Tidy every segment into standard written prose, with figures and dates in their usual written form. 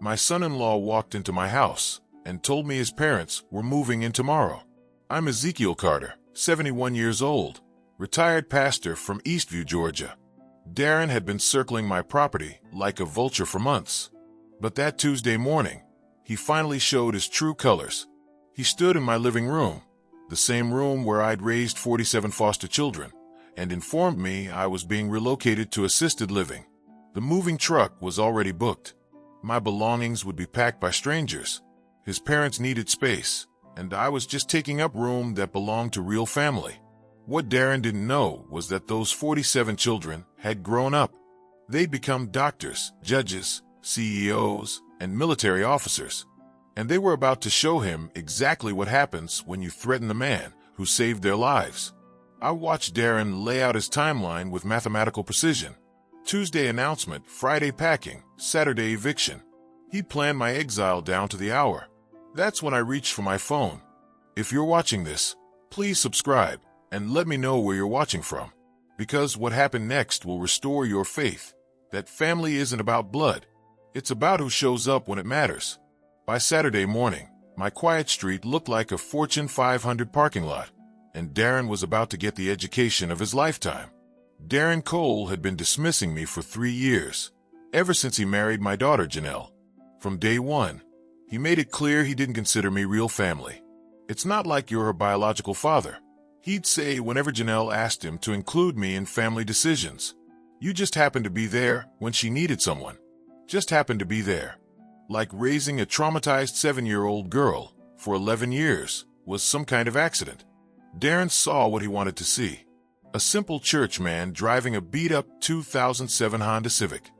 My son-in-law walked into my house and told me his parents were moving in tomorrow. I'm Ezekiel Carter, 71 years old, retired pastor from Eastview, Georgia. Darren had been circling my property like a vulture for months. But that Tuesday morning, he finally showed his true colors. He stood in my living room, the same room where I'd raised 47 foster children, and informed me I was being relocated to assisted living. The moving truck was already booked. My belongings would be packed by strangers. His parents needed space, and I was just taking up room that belonged to real family. What Darren didn't know was that those 47 children had grown up. They'd become doctors, judges, CEOs, and military officers. And they were about to show him exactly what happens when you threaten the man who saved their lives. I watched Darren lay out his timeline with mathematical precision. Tuesday announcement, Friday packing, Saturday eviction. He'd planned my exile down to the hour. That's when I reached for my phone. If you're watching this, please subscribe and let me know where you're watching from. Because what happened next will restore your faith that family isn't about blood. It's about who shows up when it matters. By Saturday morning, my quiet street looked like a Fortune 500 parking lot, and Darren was about to get the education of his lifetime. Darren Cole had been dismissing me for 3 years, ever since he married my daughter Janelle. From day one, he made it clear he didn't consider me real family. It's not like you're her biological father, he'd say whenever Janelle asked him to include me in family decisions. You just happened to be there when she needed someone. Just happened to be there. Like raising a traumatized 7-year-old girl for 11 years was some kind of accident. Darren saw what he wanted to see. A simple church man driving a beat-up 2007 Honda Civic,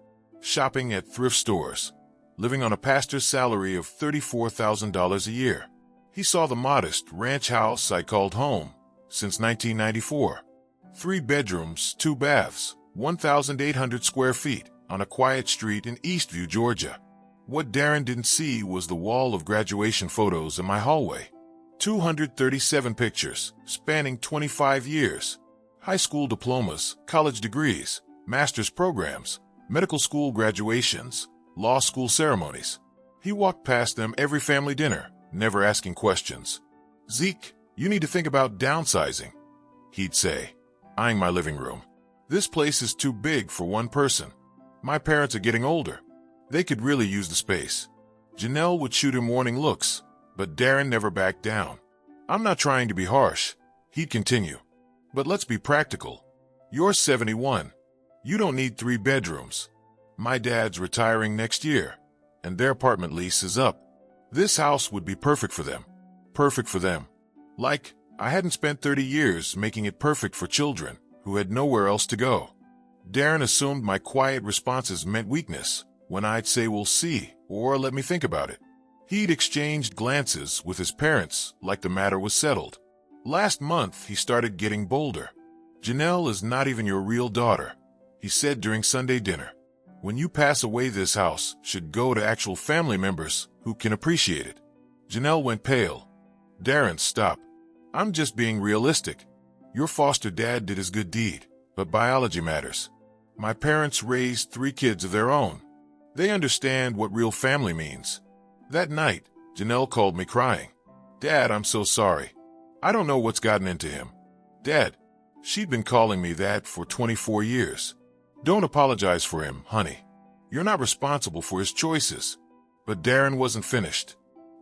shopping at thrift stores, living on a pastor's salary of $34,000 a year. He saw the modest ranch house I called home since 1994. 3 bedrooms, 2 baths, 1,800 square feet on a quiet street in Eastview, Georgia. What Darren didn't see was the wall of graduation photos in my hallway. 237 pictures spanning 25 years. High school diplomas, college degrees, master's programs, medical school graduations, law school ceremonies. He walked past them every family dinner, never asking questions. "Zeke, you need to think about downsizing," he'd say, eyeing my living room. "This place is too big for one person. My parents are getting older. They could really use the space." Janelle would shoot him warning looks, but Darren never backed down. "I'm not trying to be harsh," he'd continue, "but let's be practical. You're 71. You don't need 3 bedrooms. My dad's retiring next year, and their apartment lease is up. This house would be perfect for them. Perfect for them. Like, I hadn't spent 30 years making it perfect for children who had nowhere else to go." Darren assumed my quiet responses meant weakness when I'd say we'll see or let me think about it. He'd exchanged glances with his parents like the matter was settled. Last month, he started getting bolder. "Janelle is not even your real daughter," he said during Sunday dinner. "When you pass away, this house should go to actual family members who can appreciate it." Janelle went pale. "Darren, stop. I'm just being realistic. Your foster dad did his good deed, but biology matters. My parents raised 3 kids of their own. They understand what real family means." That night, Janelle called me crying. "Dad, I'm so sorry. I don't know what's gotten into him. Dad," she'd been calling me that for 24 years. "Don't apologize for him, honey. You're not responsible for his choices." But Darren wasn't finished.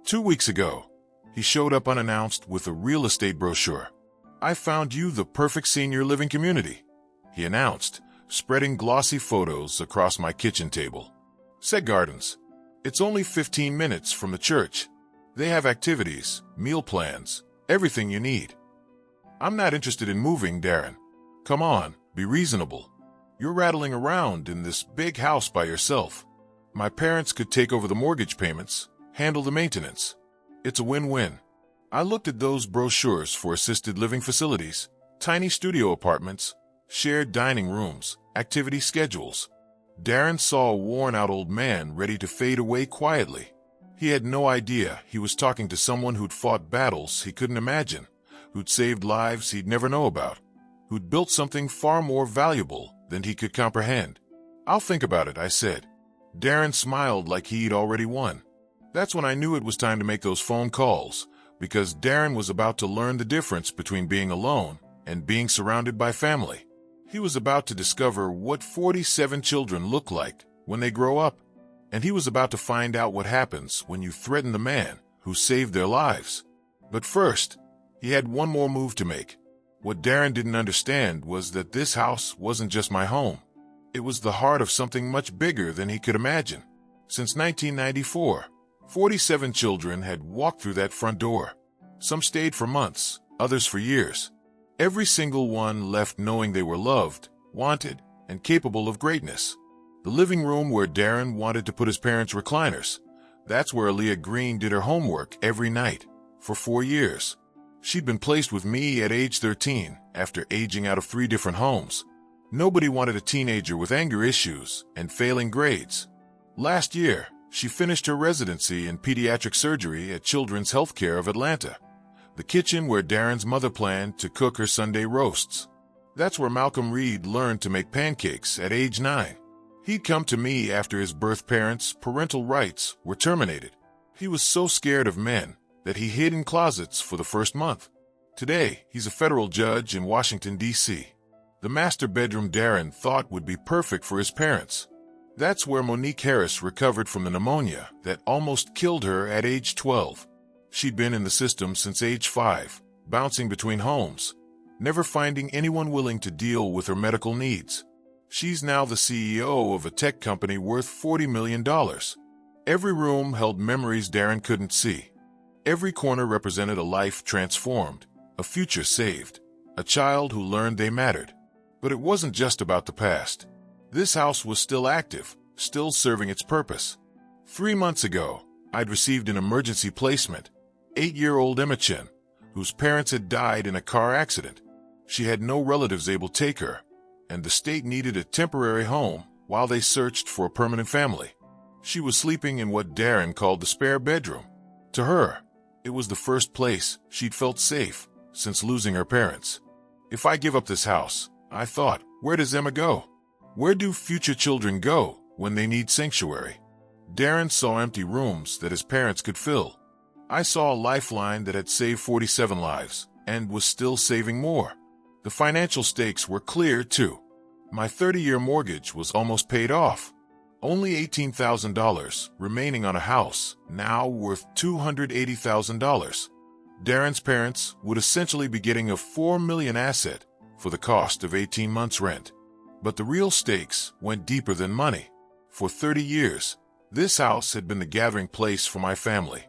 2 weeks ago, he showed up unannounced with a real estate brochure. "I found you the perfect senior living community," he announced, spreading glossy photos across my kitchen table. "Seg Gardens. It's only 15 minutes from the church. They have activities, meal plans, everything you need." "I'm not interested in moving, Darren. Come on, be reasonable. You're rattling around in this big house by yourself. My parents could take over the mortgage payments, handle the maintenance. It's a win-win." I looked at those brochures for assisted living facilities, tiny studio apartments, shared dining rooms, activity schedules. Darren saw a worn-out old man ready to fade away quietly. He had no idea he was talking to someone who'd fought battles he couldn't imagine, who'd saved lives he'd never know about, who'd built something far more valuable than he could comprehend. "I'll think about it," I said. Darren smiled like he'd already won. That's when I knew it was time to make those phone calls, because Darren was about to learn the difference between being alone and being surrounded by family. He was about to discover what 47 children look like when they grow up, and he was about to find out what happens when you threaten the man who saved their lives. But first, he had one more move to make. What Darren didn't understand was that this house wasn't just my home. It was the heart of something much bigger than he could imagine. Since 1994, 47 children had walked through that front door. Some stayed for months, others for years. Every single one left knowing they were loved, wanted, and capable of greatness. The living room where Darren wanted to put his parents' recliners. That's where Aaliyah Green did her homework every night for 4 years. She'd been placed with me at age 13 after aging out of 3 different homes. Nobody wanted a teenager with anger issues and failing grades. Last year, she finished her residency in pediatric surgery at Children's Healthcare of Atlanta, the kitchen where Darren's mother planned to cook her Sunday roasts. That's where Malcolm Reed learned to make pancakes at age 9. He'd come to me after his birth parents' parental rights were terminated. He was so scared of men that he hid in closets for the first month. Today, he's a federal judge in Washington, D.C. The master bedroom Darren thought would be perfect for his parents. That's where Monique Harris recovered from the pneumonia that almost killed her at age 12. She'd been in the system since age 5, bouncing between homes, never finding anyone willing to deal with her medical needs. She's now the CEO of a tech company worth $40 million. Every room held memories Darren couldn't see. Every corner represented a life transformed, a future saved, a child who learned they mattered. But it wasn't just about the past. This house was still active, still serving its purpose. 3 months ago, I'd received an emergency placement. 8-year-old Emma Chen, whose parents had died in a car accident. She had no relatives able to take her, and the state needed a temporary home while they searched for a permanent family. She was sleeping in what Darren called the spare bedroom. To her, it was the first place she'd felt safe since losing her parents. If I give up this house, I thought, where does Emma go? Where do future children go when they need sanctuary? Darren saw empty rooms that his parents could fill. I saw a lifeline that had saved 47 lives and was still saving more. The financial stakes were clear, too. My 30-year mortgage was almost paid off. Only $18,000 remaining on a house, now worth $280,000. Darren's parents would essentially be getting a $4 million asset for the cost of 18 months' rent. But the real stakes went deeper than money. For 30 years, this house had been the gathering place for my family.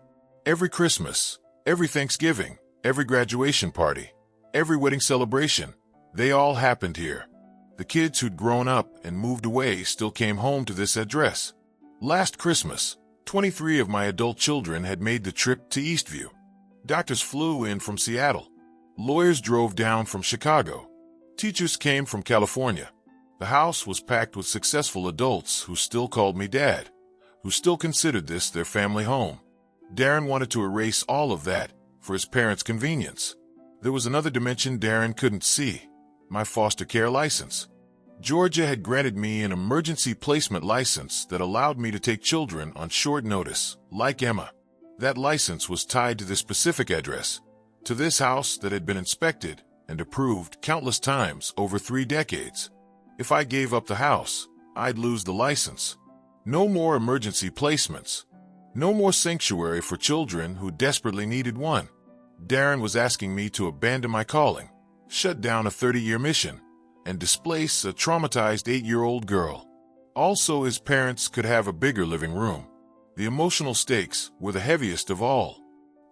Every Christmas, every Thanksgiving, every graduation party, every wedding celebration, they all happened here. The kids who'd grown up and moved away still came home to this address. Last Christmas, 23 of my adult children had made the trip to Eastview. Doctors flew in from Seattle. Lawyers drove down from Chicago. Teachers came from California. The house was packed with successful adults who still called me Dad, who still considered this their family home. Darren wanted to erase all of that for his parents' convenience. There was another dimension Darren couldn't see, my foster care license. Georgia had granted me an emergency placement license that allowed me to take children on short notice, like Emma. That license was tied to this specific address, to this house that had been inspected and approved countless times over 3 decades. If I gave up the house, I'd lose the license. No more emergency placements. No more sanctuary for children who desperately needed one. Darren was asking me to abandon my calling, shut down a 30-year mission, and displace a traumatized 8-year-old girl. Also, his parents could have a bigger living room. The emotional stakes were the heaviest of all.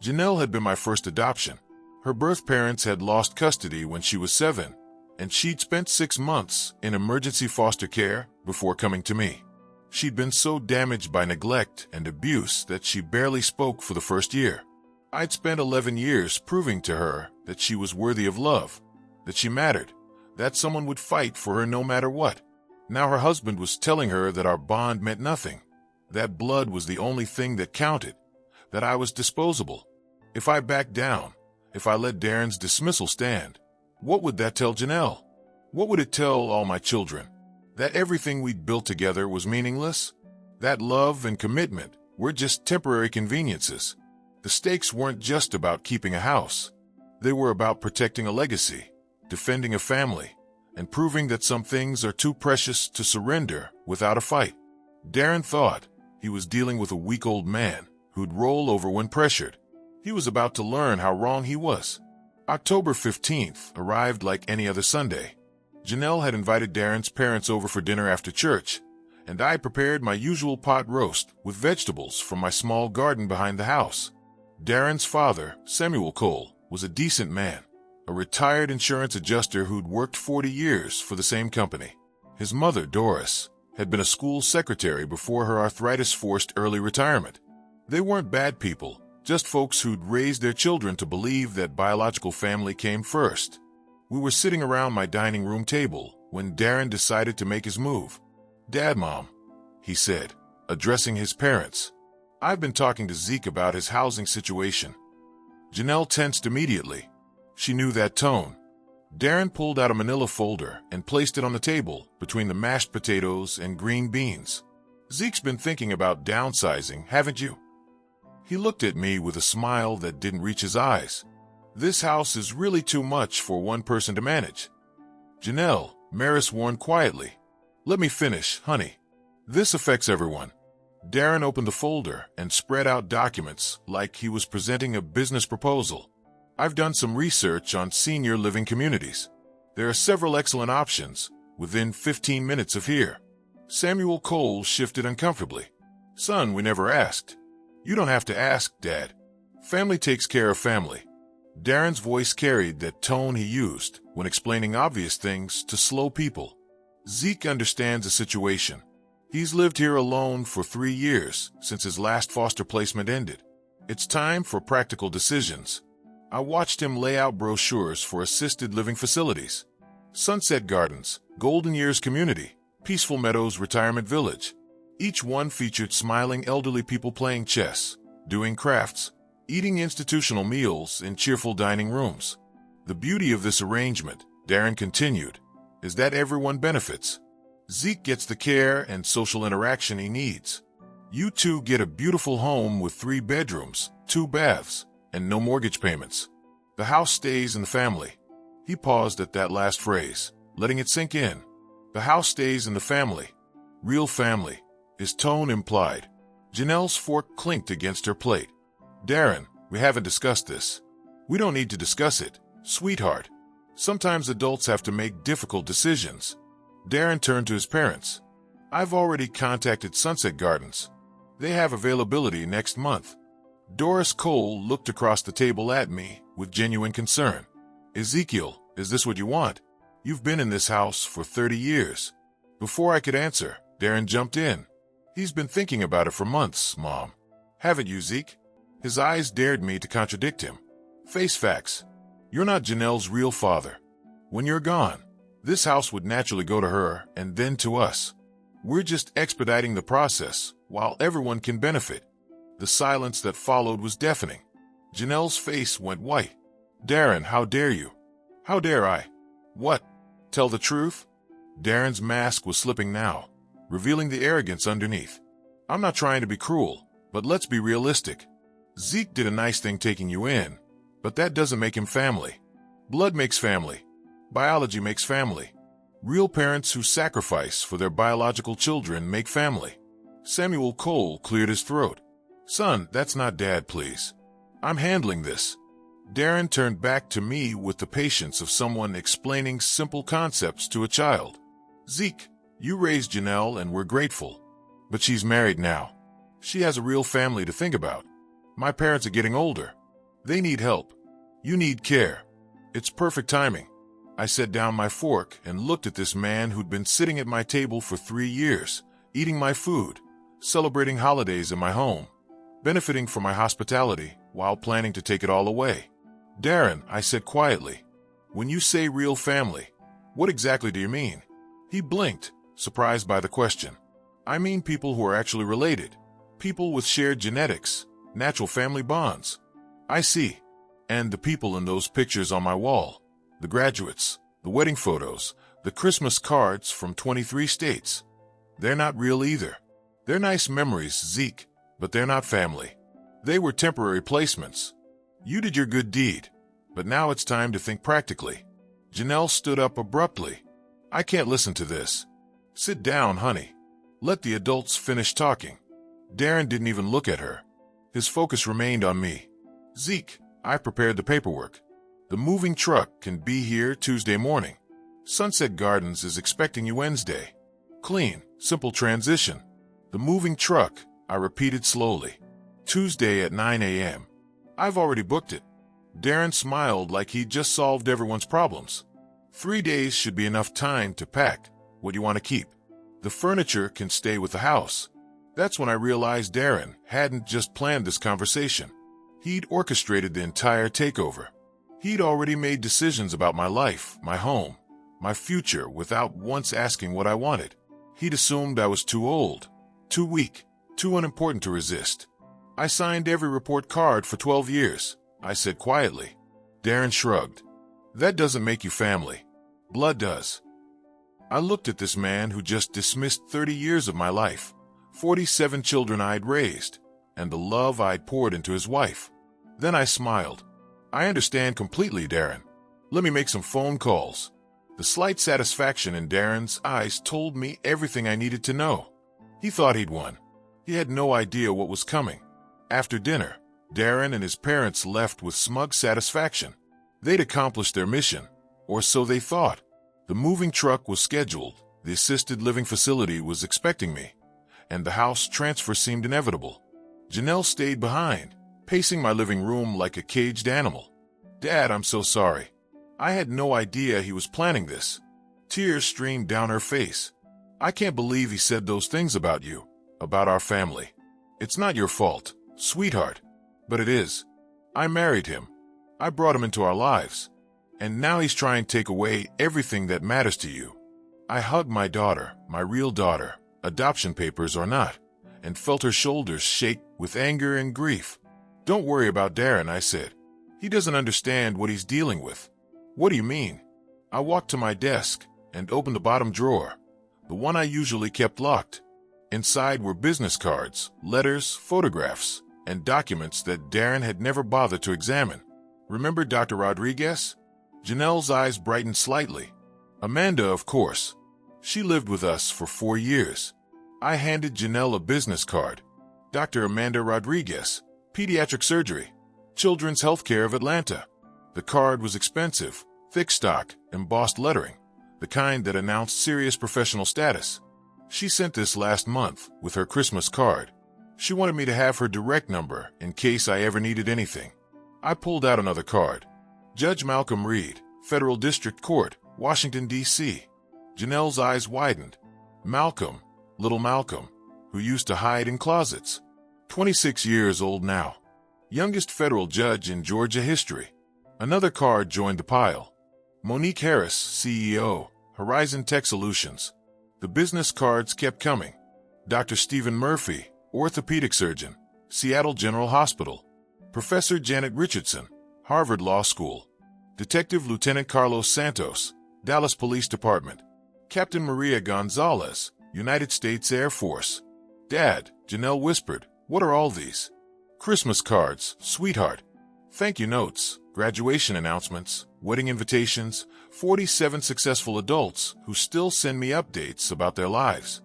Janelle had been my first adoption. Her birth parents had lost custody when she was 7, and she'd spent 6 months in emergency foster care before coming to me. She'd been so damaged by neglect and abuse that she barely spoke for the first year. I'd spent 11 years proving to her that she was worthy of love, that she mattered, that someone would fight for her no matter what. Now her husband was telling her that our bond meant nothing, that blood was the only thing that counted, that I was disposable. If I backed down, if I let Darren's dismissal stand, what would that tell Janelle? What would it tell all my children? That everything we'd built together was meaningless? That love and commitment were just temporary conveniences. The stakes weren't just about keeping a house. They were about protecting a legacy, defending a family, and proving that some things are too precious to surrender without a fight. Darren thought he was dealing with a weak old man who'd roll over when pressured. He was about to learn how wrong he was. October 15th arrived like any other Sunday. Janelle had invited Darren's parents over for dinner after church, and I prepared my usual pot roast with vegetables from my small garden behind the house. Darren's father, Samuel Cole, was a decent man, a retired insurance adjuster who'd worked 40 years for the same company. His mother, Doris, had been a school secretary before her arthritis forced early retirement. They weren't bad people, just folks who'd raised their children to believe that biological family came first. We were sitting around my dining room table when Darren decided to make his move. "Dad, Mom," he said, addressing his parents, "I've been talking to Zeke about his housing situation." Janelle tensed immediately. She knew that tone. Darren pulled out a manila folder and placed it on the table between the mashed potatoes and green beans. "Zeke's been thinking about downsizing, haven't you?" He looked at me with a smile that didn't reach his eyes. "This house is really too much for one person to manage." "Janelle," Maris warned quietly, "let me finish, honey. This affects everyone." Darren opened the folder and spread out documents like he was presenting a business proposal. "I've done some research on senior living communities. There are several excellent options within 15 minutes of here." Samuel Cole shifted uncomfortably. "Son, we never asked." "You don't have to ask, Dad. Family takes care of family." Darren's voice carried that tone he used when explaining obvious things to slow people. "Zeke understands the situation. He's lived here alone for 3 years since his last foster placement ended. It's time for practical decisions." I watched him lay out brochures for assisted living facilities. Sunset Gardens, Golden Years Community, Peaceful Meadows Retirement Village. Each one featured smiling elderly people playing chess, doing crafts, eating institutional meals in cheerful dining rooms. "The beauty of this arrangement," Darren continued, "is that everyone benefits. Zeke gets the care and social interaction he needs. You two get a beautiful home with 3 bedrooms, 2 baths, and no mortgage payments. The house stays in the family." He paused at that last phrase, letting it sink in. "The house stays in the family. Real family," his tone implied. Janelle's fork clinked against her plate. "Darren, we haven't discussed this." "We don't need to discuss it, sweetheart. Sometimes adults have to make difficult decisions." Darren turned to his parents. "I've already contacted Sunset Gardens. They have availability next month." Doris Cole looked across the table at me with genuine concern. "Ezekiel, is this what you want? You've been in this house for 30 years. Before I could answer, Darren jumped in. "He's been thinking about it for months, Mom. Haven't you, Zeke?" His eyes dared me to contradict him. "Face facts. You're not Janelle's real father. When you're gone, this house would naturally go to her and then to us. We're just expediting the process while everyone can benefit." The silence that followed was deafening. Janelle's face went white. "Darren, how dare you?" "How dare I? What? Tell the truth?" Darren's mask was slipping now, revealing the arrogance underneath. "I'm not trying to be cruel, but let's be realistic. Zeke did a nice thing taking you in, but that doesn't make him family. Blood makes family. Biology makes family. Real parents who sacrifice for their biological children make family." Samuel Cole cleared his throat. "Son, that's not Dad, please. I'm handling this." Darren turned back to me with the patience of someone explaining simple concepts to a child. "Zeke, you raised Janelle and we're grateful. But she's married now. She has a real family to think about. My parents are getting older. They need help. You need care. It's perfect timing." I set down my fork and looked at this man who'd been sitting at my table for 3 years, eating my food, celebrating holidays in my home, benefiting from my hospitality while planning to take it all away. "Darren," I said quietly, "when you say real family, what exactly do you mean?" He blinked, surprised by the question. "I mean people who are actually related, people with shared genetics, natural family bonds." "I see. And the people in those pictures on my wall, the graduates, the wedding photos, the Christmas cards from 23 states, they're not real either. They're nice memories, Zeke, but they're not family. They were temporary placements. You did your good deed, but now it's time to think practically. Janelle stood up abruptly. I can't listen to this. Sit down, honey. Let the adults finish talking. Darren didn't even look at her. His focus remained on me. Zeke, I prepared the paperwork. The moving truck can be here Tuesday morning. Sunset Gardens is expecting you Wednesday. Clean, simple transition. The moving truck, I repeated slowly. Tuesday at 9 a.m. I've already booked it. Darren smiled like he'd just solved everyone's problems. 3 days should be enough time to pack what you want to keep. The furniture can stay with the house. That's when I realized Darren hadn't just planned this conversation. He'd orchestrated the entire takeover. He'd already made decisions about my life, my home, my future without once asking what I wanted. He'd assumed I was too old, too weak, too unimportant to resist. I signed every report card for 12 years, I said quietly. Darren shrugged. That doesn't make you family. Blood does. I looked at this man who just dismissed 30 years of my life, 47 children I'd raised, and the love I'd poured into his wife. Then I smiled. I understand completely, Darren. Let me make some phone calls. The slight satisfaction in Darren's eyes told me everything I needed to know. He thought he'd won. He had no idea what was coming. After dinner, Darren and his parents left with smug satisfaction. They'd accomplished their mission, or so they thought. The moving truck was scheduled, the assisted living facility was expecting me, and the house transfer seemed inevitable. Janelle stayed behind, pacing my living room like a caged animal. Dad, I'm so sorry. I had no idea he was planning this. Tears streamed down her face. I can't believe he said those things about you, about our family. It's not your fault, sweetheart, but it is. I married him. I brought him into our lives. And now he's trying to take away everything that matters to you. I hugged my daughter, my real daughter, adoption papers or not, and felt her shoulders shake with anger and grief. Don't worry about Darren, I said. He doesn't understand what he's dealing with. What do you mean? I walked to my desk and opened the bottom drawer, the one I usually kept locked. Inside were business cards, letters, photographs, and documents that Darren had never bothered to examine. Remember Dr. Rodriguez? Janelle's eyes brightened slightly. Amanda, of course. She lived with us for 4 years. I handed Janelle a business card. Dr. Amanda Rodriguez, pediatric surgery, Children's Healthcare of Atlanta. The card was expensive, thick stock, embossed lettering, the kind that announced serious professional status. She sent this last month with her Christmas card. She wanted me to have her direct number in case I ever needed anything. I pulled out another card. Judge Malcolm Reed, Federal District Court, Washington, D.C. Janelle's eyes widened. Malcolm, little Malcolm, who used to hide in closets. 26 years old now. Youngest federal judge in Georgia history. Another card joined the pile. Monique Harris, CEO, Horizon Tech Solutions. The business cards kept coming. Dr. Stephen Murphy, orthopedic surgeon, Seattle General Hospital. Professor Janet Richardson, Harvard Law School. Detective Lieutenant Carlos Santos, Dallas Police Department. Captain Maria Gonzalez, United States Air Force. Dad, Janelle whispered, what are all these? Christmas cards, sweetheart. Thank you notes, graduation announcements, wedding invitations, 47 successful adults who still send me updates about their lives.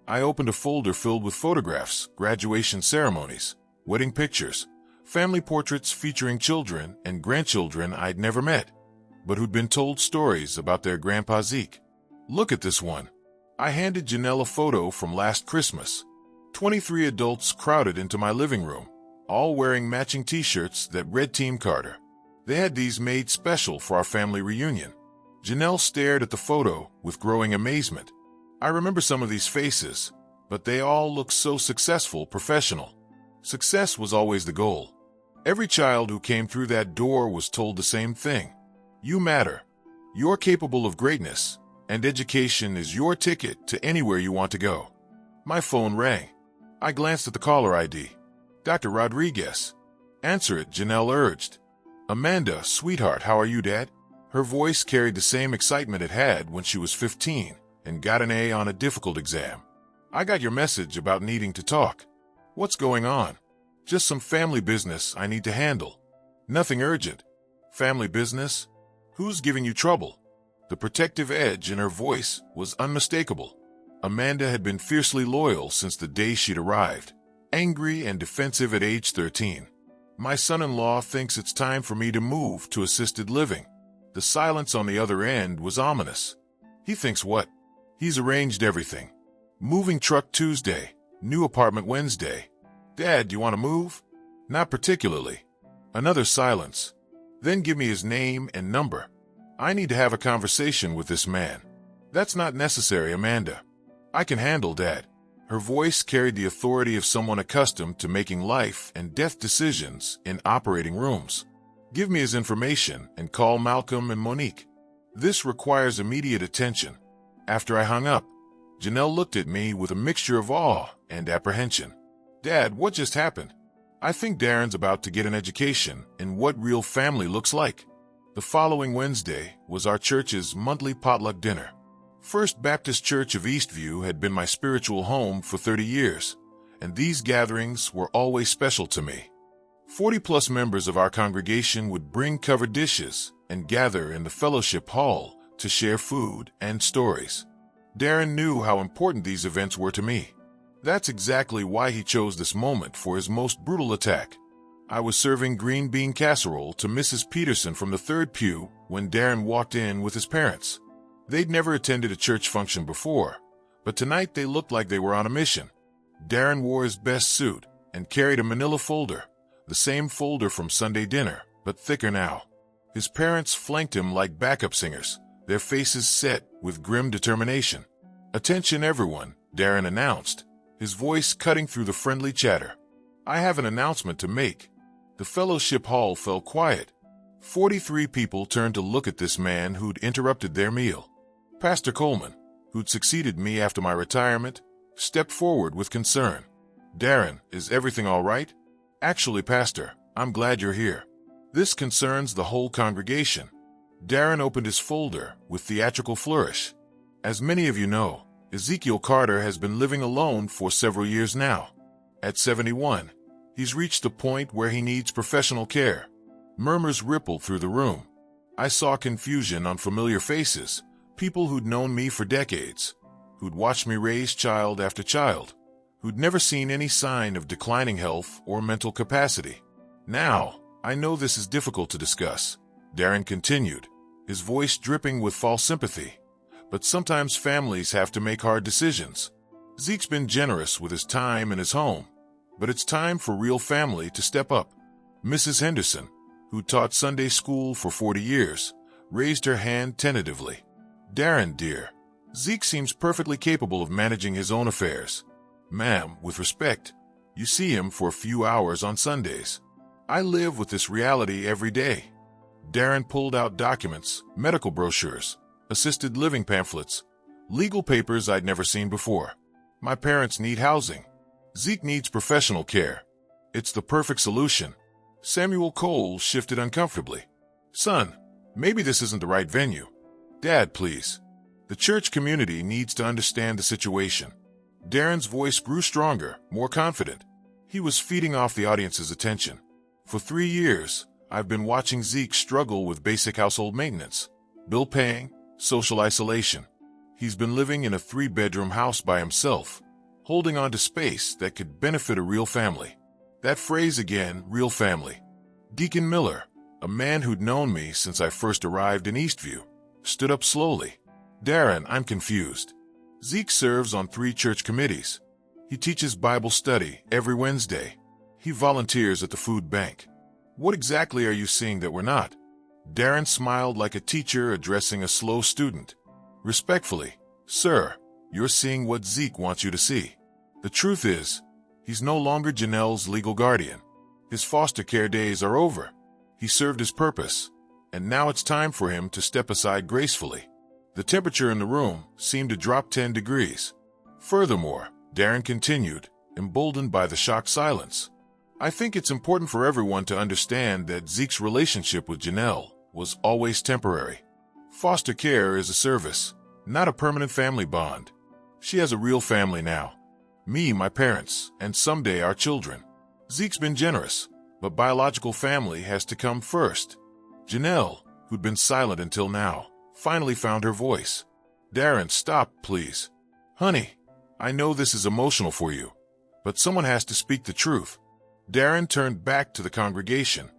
I opened a folder filled with photographs, graduation ceremonies, wedding pictures, family portraits featuring children and grandchildren I'd never met, but who'd been told stories about their grandpa Zeke. Look at this one. I handed Janelle a photo from last Christmas. 23 adults crowded into my living room, all wearing matching t-shirts that read Team Carter. They had these made special for our family reunion. Janelle stared at the photo with growing amazement. I remember some of these faces, but they all looked so successful, professional. Success was always the goal. Every child who came through that door was told the same thing. You matter. You're capable of greatness, and education is your ticket to anywhere you want to go. My phone rang. I glanced at the caller ID. Dr. Rodriguez. Answer it, Janelle urged. Amanda, sweetheart, how are you, Dad? Her voice carried the same excitement it had when she was 15 and got an A on a difficult exam. I got your message about needing to talk. What's going on? Just some family business I need to handle. Nothing urgent. Family business? Who's giving you trouble? The protective edge in her voice was unmistakable. Amanda had been fiercely loyal since the day she'd arrived, angry and defensive at age 13. My son-in-law thinks it's time for me to move to assisted living. The silence on the other end was ominous. He thinks what? He's arranged everything. Moving truck Tuesday, new apartment Wednesday. Dad, do you want to move? Not particularly. Another silence. Then give me his name and number. I need to have a conversation with this man. That's not necessary, Amanda. I can handle Dad. Her voice carried the authority of someone accustomed to making life and death decisions in operating rooms. Give me his information and call Malcolm and Monique. This requires immediate attention. After I hung up, Janelle looked at me with a mixture of awe and apprehension. Dad, what just happened? I think Darren's about to get an education in what real family looks like. The following Wednesday was our church's monthly potluck dinner. First Baptist Church of Eastview had been my spiritual home for 30 years, and these gatherings were always special to me. 40-plus members of our congregation would bring covered dishes and gather in the fellowship hall to share food and stories. Darren knew how important these events were to me. That's exactly why he chose this moment for his most brutal attack. I was serving green bean casserole to Mrs. Peterson from the third pew when Darren walked in with his parents. They'd never attended a church function before, but tonight they looked like they were on a mission. Darren wore his best suit and carried a manila folder, the same folder from Sunday dinner, but thicker now. His parents flanked him like backup singers, their faces set with grim determination. Attention everyone, Darren announced, his voice cutting through the friendly chatter. I have an announcement to make. The fellowship hall fell quiet. 43 people turned to look at this man who'd interrupted their meal. Pastor Coleman, who'd succeeded me after my retirement, stepped forward with concern. Darren, is everything all right? Actually, Pastor, I'm glad you're here. This concerns the whole congregation. Darren opened his folder with theatrical flourish. As many of you know, Ezekiel Carter has been living alone for several years now. At 71, he's reached the point where he needs professional care. Murmurs rippled through the room. I saw confusion on familiar faces, people who'd known me for decades, who'd watched me raise child after child, who'd never seen any sign of declining health or mental capacity. Now, I know this is difficult to discuss, Darren continued, his voice dripping with false sympathy. But sometimes families have to make hard decisions. Zeke's been generous with his time and his home, but it's time for real family to step up. Mrs. Henderson, who taught Sunday school for 40 years, raised her hand tentatively. Darren, dear, Zeke seems perfectly capable of managing his own affairs. Ma'am, with respect, you see him for a few hours on Sundays. I live with this reality every day. Darren pulled out documents, medical brochures, assisted living pamphlets, legal papers I'd never seen before. My parents need housing. Zeke needs professional care. It's the perfect solution. Samuel Cole shifted uncomfortably. Son, maybe this isn't the right venue. Dad, please. The church community needs to understand the situation. Darren's voice grew stronger, more confident. He was feeding off the audience's attention. For 3 years, I've been watching Zeke struggle with basic household maintenance, bill paying, social isolation. He's been living in a 3-bedroom house by himself, holding on to space that could benefit a real family. That phrase again, real family. Deacon Miller, a man who'd known me since I first arrived in Eastview, stood up slowly. Darren, I'm confused. Zeke serves on 3 church committees. He teaches Bible study every Wednesday. He volunteers at the food bank. What exactly are you seeing that we're not? Darren smiled like a teacher addressing a slow student. Respectfully, sir, you're seeing what Zeke wants you to see. The truth is, he's no longer Janelle's legal guardian. His foster care days are over. He served his purpose, and now it's time for him to step aside gracefully. The temperature in the room seemed to drop 10 degrees. Furthermore, Darren continued, emboldened by the shocked silence. I think it's important for everyone to understand that Zeke's relationship with Janelle was always temporary. Foster care is a service, not a permanent family bond. She has a real family now, Me, my parents, and someday our children. Zeke's been generous, but biological family has to come first. Janelle, who'd been silent until now, finally found her voice. Darren, stop, please. Honey, I know this is emotional for you, but someone has to speak the truth. Darren turned back to the congregation.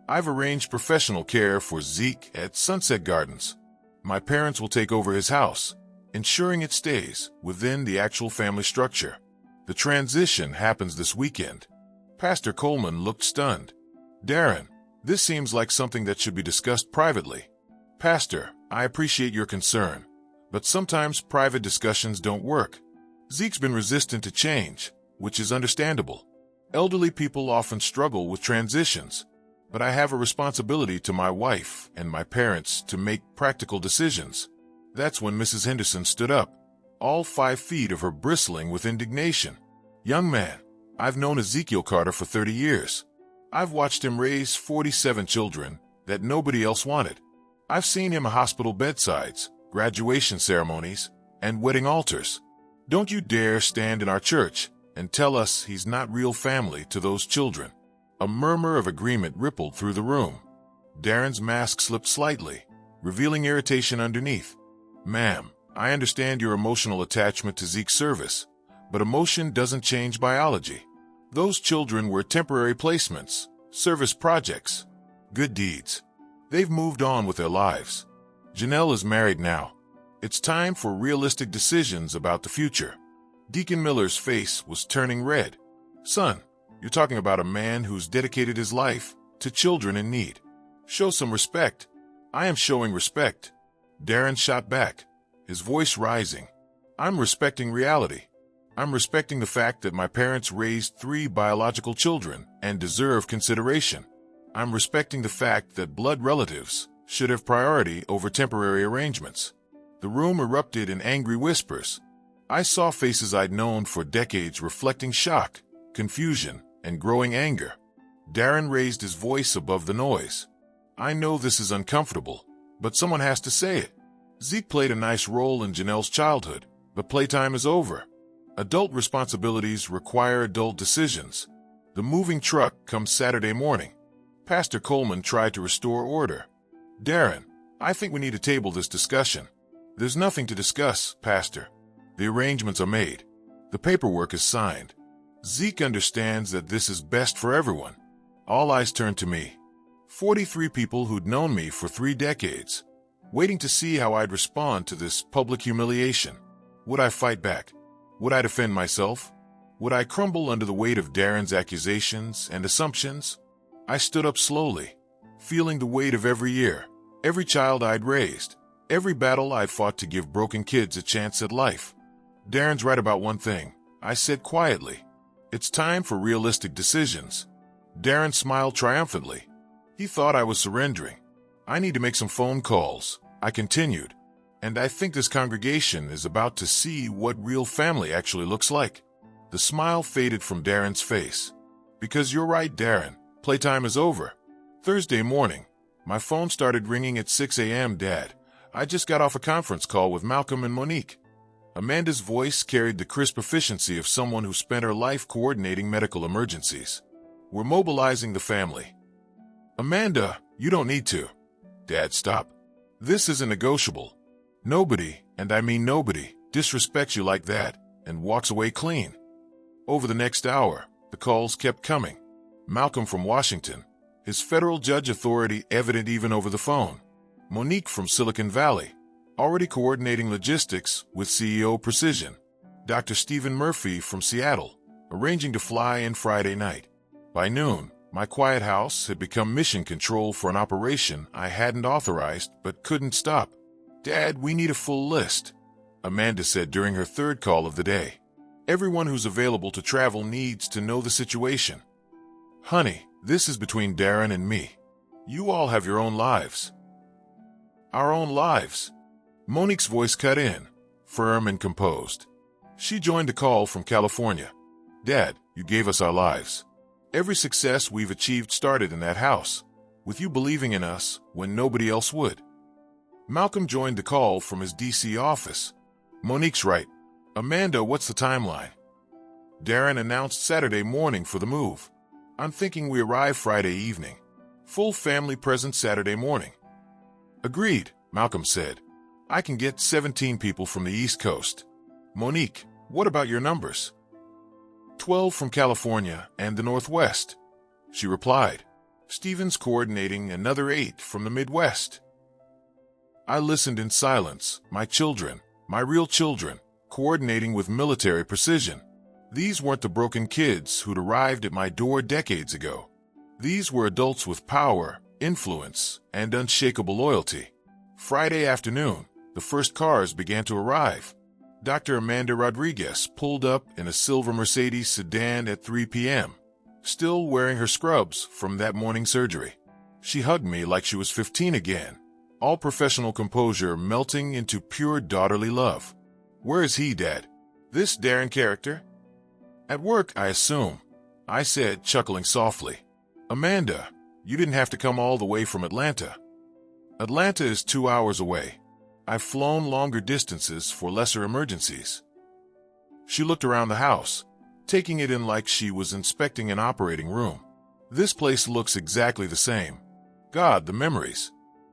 I've arranged professional care for Zeke at Sunset Gardens. My parents will take over his house, ensuring it stays within the actual family structure. The transition happens this weekend. Pastor Coleman looked stunned. Darren, this seems like something that should be discussed privately. Pastor, I appreciate your concern, but sometimes private discussions don't work. Zeke's been resistant to change, which is understandable. Elderly people often struggle with transitions, but I have a responsibility to my wife and my parents to make practical decisions. That's when Mrs. Henderson stood up, all 5 feet of her bristling with indignation. Young man, I've known Ezekiel Carter for 30 years. I've watched him raise 47 children that nobody else wanted. I've seen him at hospital bedsides, graduation ceremonies, and wedding altars. Don't you dare stand in our church and tell us he's not real family to those children. A murmur of agreement rippled through the room. Darren's mask slipped slightly, revealing irritation underneath. Ma'am, I understand your emotional attachment to Zeke's service, but emotion doesn't change biology. Those children were temporary placements, service projects, good deeds. They've moved on with their lives. Janelle is married now. It's time for realistic decisions about the future. Deacon Miller's face was turning red. Son, you're talking about a man who's dedicated his life to children in need. Show some respect. I am showing respect. Darren shot back, his voice rising. I'm respecting reality. I'm respecting the fact that my parents raised 3 biological children and deserve consideration. I'm respecting the fact that blood relatives should have priority over temporary arrangements. The room erupted in angry whispers. I saw faces I'd known for decades reflecting shock, confusion, and growing anger. Darren raised his voice above the noise. I know this is uncomfortable, but someone has to say it. Zeke played a nice role in Janelle's childhood, but playtime is over. Adult responsibilities require adult decisions. The moving truck comes Saturday morning. Pastor Coleman tried to restore order. Darren, I think we need to table this discussion. There's nothing to discuss, Pastor. The arrangements are made. The paperwork is signed. Zeke understands that this is best for everyone. All eyes turned to me. 43 people who'd known me for 3 decades, waiting to see how I'd respond to this public humiliation. Would I fight back? Would I defend myself? Would I crumble under the weight of Darren's accusations and assumptions? I stood up slowly, feeling the weight of every year, every child I'd raised, every battle I'd fought to give broken kids a chance at life. Darren's right about one thing, I said quietly. It's time for realistic decisions. Darren smiled triumphantly. He thought I was surrendering. I need to make some phone calls, I continued. And I think this congregation is about to see what real family actually looks like. The smile faded from Darren's face. Because you're right, Darren. Playtime is over. Thursday morning, my phone started ringing at 6 a.m. Dad, I just got off a conference call with Malcolm and Monique. Amanda's voice carried the crisp efficiency of someone who spent her life coordinating medical emergencies. We're mobilizing the family. Amanda, you don't need to. Dad, stop. This isn't negotiable. Nobody, and I mean nobody, disrespects you like that and walks away clean. Over the next hour, the calls kept coming. Malcolm from Washington, his federal judge authority evident even over the phone. Monique from Silicon Valley, already coordinating logistics with CEO Precision. Dr. Stephen Murphy from Seattle, arranging to fly in Friday night. By noon, my quiet house had become mission control for an operation I hadn't authorized but couldn't stop. Dad, we need a full list, Amanda said during her 3rd call of the day. Everyone who's available to travel needs to know the situation. Honey, this is between Darren and me. You all have your own lives. Our own lives. Monique's voice cut in, firm and composed. She joined the call from California. Dad, you gave us our lives. Every success we've achieved started in that house, with you believing in us when nobody else would. Malcolm joined the call from his D.C. office. Monique's right. Amanda, what's the timeline? Darren announced Saturday morning for the move. I'm thinking we arrive Friday evening. Full family present Saturday morning. Agreed, Malcolm said. I can get 17 people from the East Coast. Monique, what about your numbers? 12 from California and the Northwest, she replied. Stephen's coordinating another 8 from the Midwest. I listened in silence, my children, my real children, coordinating with military precision. These weren't the broken kids who'd arrived at my door decades ago. These were adults with power, influence, and unshakable loyalty. Friday afternoon, the first cars began to arrive. Dr. Amanda Rodriguez pulled up in a silver Mercedes sedan at 3 p.m., still wearing her scrubs from that morning surgery. She hugged me like she was 15 again, all professional composure melting into pure daughterly love. Where is he, Dad? This Darren character? At work, I assume, I said, chuckling softly. Amanda, you didn't have to come all the way from Atlanta. Atlanta is 2 hours away. I've flown longer distances for lesser emergencies. She looked around the house, taking it in like she was inspecting an operating room. This place looks exactly the same. God, the memories.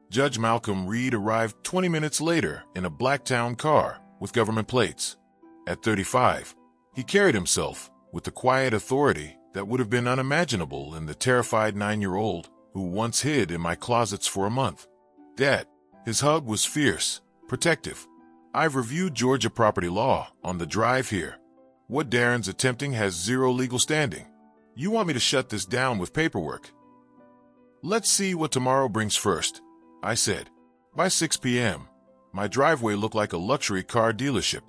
Judge Malcolm Reed arrived 20 minutes later in a Blacktown car with government plates. At 35, he carried himself with the quiet authority that would have been unimaginable in the terrified 9-year-old who once hid in my closets for a month. Dad, his hug was fierce, protective. I've reviewed Georgia property law on the drive here. What Darren's attempting has zero legal standing. You want me to shut this down with paperwork? Let's see what tomorrow brings first, I said. By 6 p.m., my driveway looked like a luxury car dealership.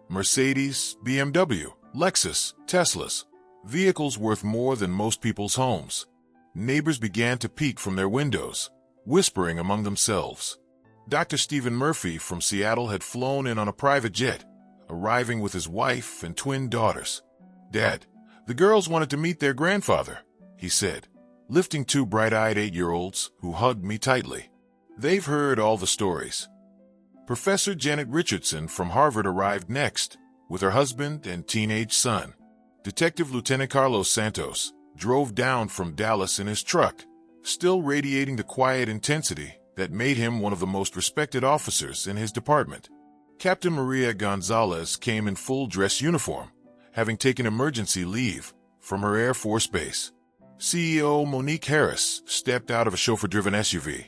Mercedes, BMW, Lexus, Teslas. Vehicles worth more than most people's homes. Neighbors began to peek from their windows, whispering among themselves. Dr. Stephen Murphy from Seattle had flown in on a private jet, arriving with his wife and twin daughters. Dad, the girls wanted to meet their grandfather, he said, lifting 2 bright-eyed 8-year-olds who hugged me tightly. They've heard all the stories. Professor Janet Richardson from Harvard arrived next, with her husband and teenage son. Detective Lieutenant Carlos Santos drove down from Dallas in his truck, still radiating the quiet intensity that made him one of the most respected officers in his department. Captain Maria Gonzalez came in full dress uniform, having taken emergency leave from her Air Force base. CEO Monique Harris stepped out of a chauffeur-driven SUV,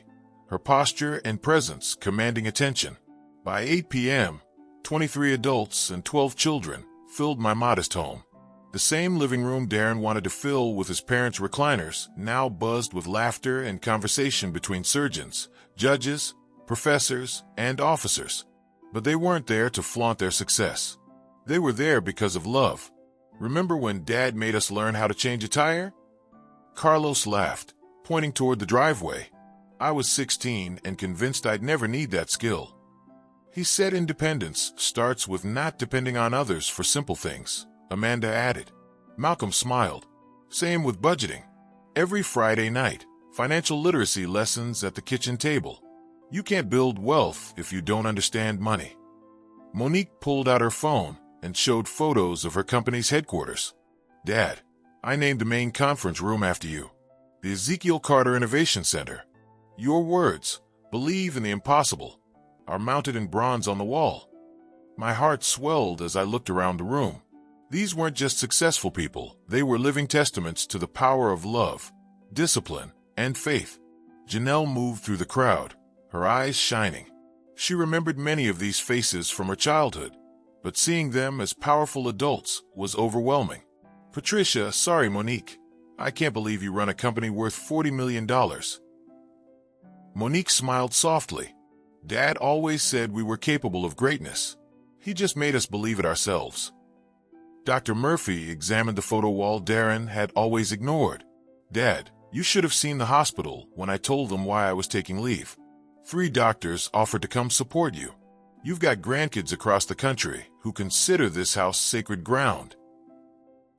her posture and presence commanding attention. By 8 p.m., 23 adults and 12 children filled my modest home. The same living room Darren wanted to fill with his parents' recliners now buzzed with laughter and conversation between surgeons, judges, professors, and officers. But they weren't there to flaunt their success. They were there because of love. Remember when Dad made us learn how to change a tire? Carlos laughed, pointing toward the driveway. I was 16 and convinced I'd never need that skill. He said independence starts with not depending on others for simple things, Amanda added. Malcolm smiled. Same with budgeting. Every Friday night, financial literacy lessons at the kitchen table. You can't build wealth if you don't understand money. Monique pulled out her phone and showed photos of her company's headquarters. Dad, I named the main conference room after you. The Ezekiel Carter Innovation Center. Your words, believe in the impossible, are mounted in bronze on the wall. My heart swelled as I looked around the room. These weren't just successful people, they were living testaments to the power of love, discipline, and faith. Janelle moved through the crowd, her eyes shining. She remembered many of these faces from her childhood, but seeing them as powerful adults was overwhelming. Patricia, sorry Monique, I can't believe you run a company worth $40 million. Monique smiled softly. Dad always said we were capable of greatness. He just made us believe it ourselves. Dr. Murphy examined the photo wall Darren had always ignored. Dad, you should have seen the hospital when I told them why I was taking leave. 3 doctors offered to come support you. You've got grandkids across the country who consider this house sacred ground.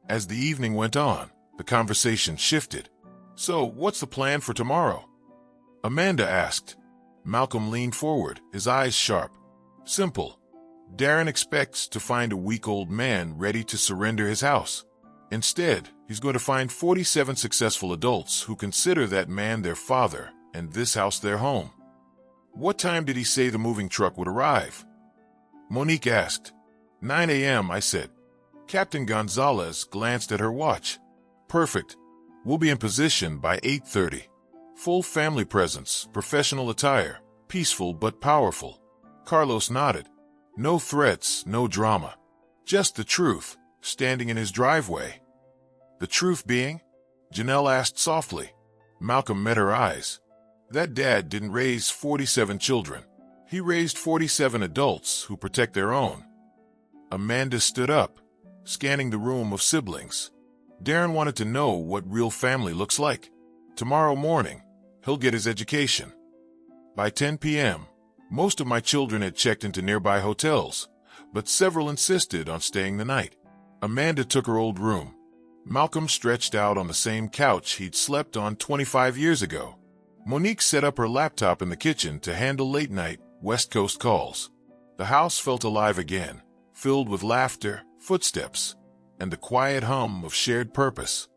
As the evening went on, the conversation shifted. So, what's the plan for tomorrow? Amanda asked. Malcolm leaned forward, his eyes sharp. Simple. Darren expects to find a weak-old man ready to surrender his house. Instead, he's going to find 47 successful adults who consider that man their father and this house their home. What time did he say the moving truck would arrive? Monique asked. 9 a.m., I said. Captain Gonzalez glanced at her watch. Perfect. We'll be in position by 8:30. Full family presence, professional attire, peaceful but powerful. Carlos nodded. No threats, no drama. Just the truth, standing in his driveway. The truth being? Janelle asked softly. Malcolm met her eyes. That dad didn't raise 47 children. He raised 47 adults who protect their own. Amanda stood up, scanning the room of siblings. Darren wanted to know what real family looks like. Tomorrow morning, he'll get his education. By 10 p.m., most of my children had checked into nearby hotels, but several insisted on staying the night. Amanda took her old room. Malcolm stretched out on the same couch he'd slept on 25 years ago. Monique set up her laptop in the kitchen to handle late-night West Coast calls. The house felt alive again, filled with laughter, footsteps, and the quiet hum of shared purpose.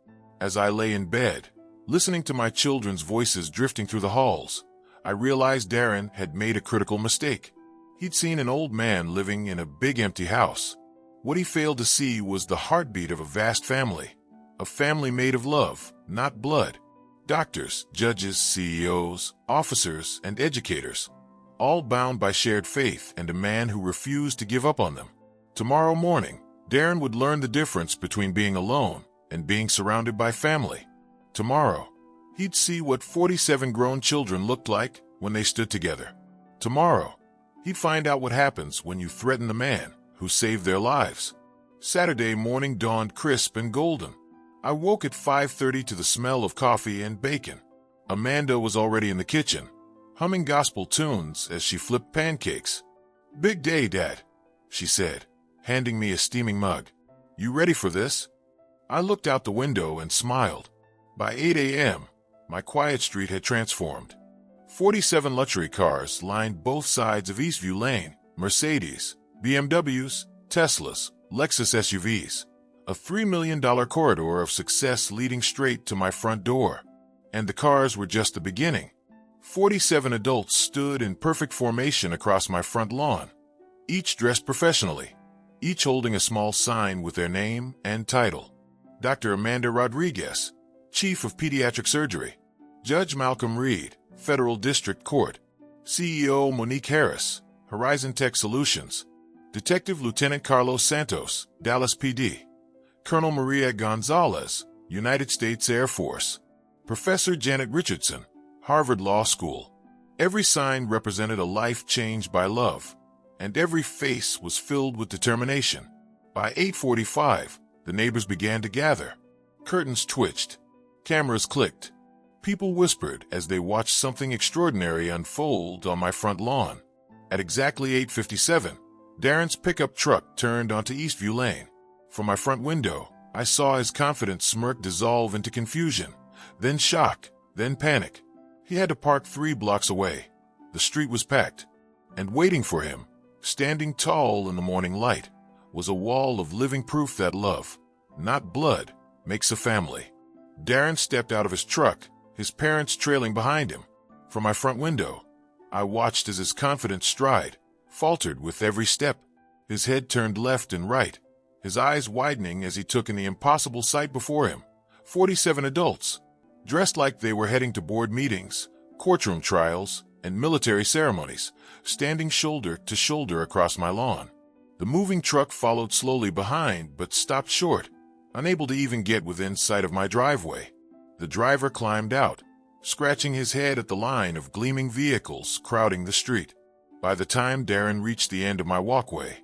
As I lay in bed, listening to my children's voices drifting through the halls, I realized Darren had made a critical mistake. He'd seen an old man living in a big empty house. What he failed to see was the heartbeat of a vast family. A family made of love, not blood. Doctors, judges, CEOs, officers, and educators, all bound by shared faith and a man who refused to give up on them. Tomorrow morning, Darren would learn the difference between being alone and being surrounded by family. Tomorrow, he'd see what 47 grown children looked like when they stood together. Tomorrow, he'd find out what happens when you threaten the man who saved their lives. Saturday morning dawned crisp and golden. I woke at 5:30 to the smell of coffee and bacon. Amanda was already in the kitchen, humming gospel tunes as she flipped pancakes. "Big day, Dad," she said, handing me a steaming mug. "You ready for this?" I looked out the window and smiled. By 8 a.m., my quiet street had transformed. 47 luxury cars lined both sides of Eastview Lane, Mercedes, BMWs, Teslas, Lexus SUVs. A $3 million corridor of success leading straight to my front door. And the cars were just the beginning. 47 adults stood in perfect formation across my front lawn, each dressed professionally, each holding a small sign with their name and title. Dr. Amanda Rodriguez, Chief of Pediatric Surgery. Judge Malcolm Reed, Federal District Court. CEO Monique Harris, Horizon Tech Solutions. Detective Lieutenant Carlos Santos, Dallas PD. Colonel Maria Gonzalez, United States Air Force. Professor Janet Richardson, Harvard Law School. Every sign represented a life changed by love, and every face was filled with determination. By 8:45, the neighbors began to gather. Curtains twitched. Cameras clicked. People whispered as they watched something extraordinary unfold on my front lawn. At exactly 8:57, Darren's pickup truck turned onto Eastview Lane. From my front window, I saw his confident smirk dissolve into confusion, then shock, then panic. He had to park 3 blocks away. The street was packed, and waiting for him, standing tall in the morning light, was a wall of living proof that love, not blood, makes a family. Darren stepped out of his truck, his parents trailing behind him. From my front window, I watched as his confident stride faltered with every step. His head turned left and right, his eyes widening as he took in the impossible sight before him. 47 adults, dressed like they were heading to board meetings, courtroom trials, and military ceremonies, standing shoulder to shoulder across my lawn. The moving truck followed slowly behind but stopped short, unable to even get within sight of my driveway. The driver climbed out, scratching his head at the line of gleaming vehicles crowding the street. By the time Darren reached the end of my walkway,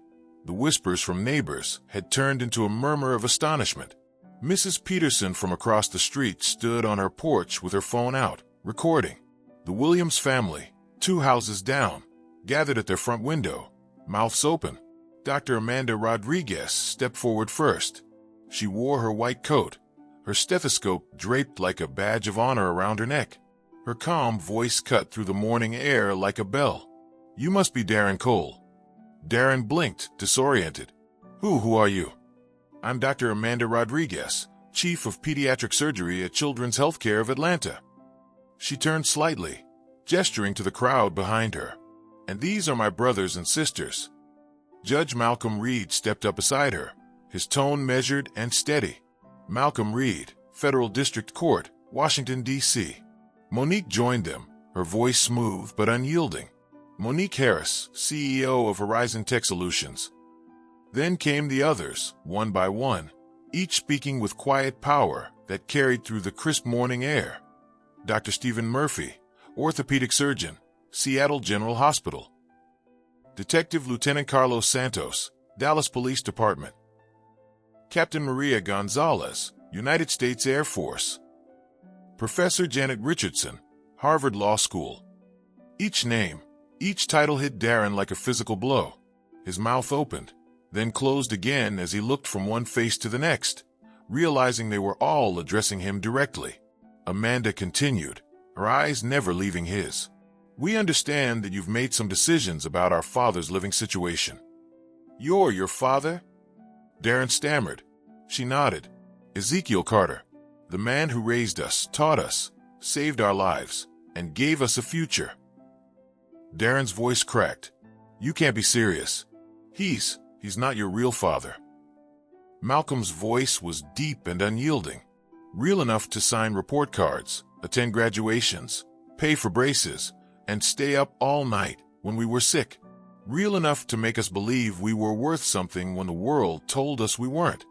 the whispers from neighbors had turned into a murmur of astonishment. Mrs. Peterson from across the street stood on her porch with her phone out, recording. The Williams family, 2 houses down, gathered at their front window, mouths open. Dr. Amanda Rodriguez stepped forward first. She wore her white coat, her stethoscope draped like a badge of honor around her neck. Her calm voice cut through the morning air like a bell. "You must be Darren Cole." Darren blinked, disoriented. Who are you? I'm Dr. Amanda Rodriguez, Chief of Pediatric Surgery at Children's Healthcare of Atlanta. She turned slightly, gesturing to the crowd behind her. And these are my brothers and sisters. Judge Malcolm Reed stepped up beside her, his tone measured and steady. Malcolm Reed, Federal District Court, Washington, D.C. Monique joined them, her voice smooth but unyielding. Monique Harris, CEO of Horizon Tech Solutions. Then came the others, one by one, each speaking with quiet power that carried through the crisp morning air. Dr. Stephen Murphy, orthopedic surgeon, Seattle General Hospital. Detective Lieutenant Carlos Santos, Dallas Police Department. Captain Maria Gonzalez, United States Air Force. Professor Janet Richardson, Harvard Law School. Each name, each title hit Darren like a physical blow. His mouth opened, then closed again as he looked from one face to the next, realizing they were all addressing him directly. Amanda continued, her eyes never leaving his. We understand that you've made some decisions about our father's living situation. You're your father? Darren stammered. She nodded. Ezekiel Carter, the man who raised us, taught us, saved our lives, and gave us a future. Darren's voice cracked. You can't be serious. He's not your real father. Malcolm's voice was deep and unyielding. Real enough to sign report cards, attend graduations, pay for braces, and stay up all night when we were sick. Real enough to make us believe we were worth something when the world told us we weren't.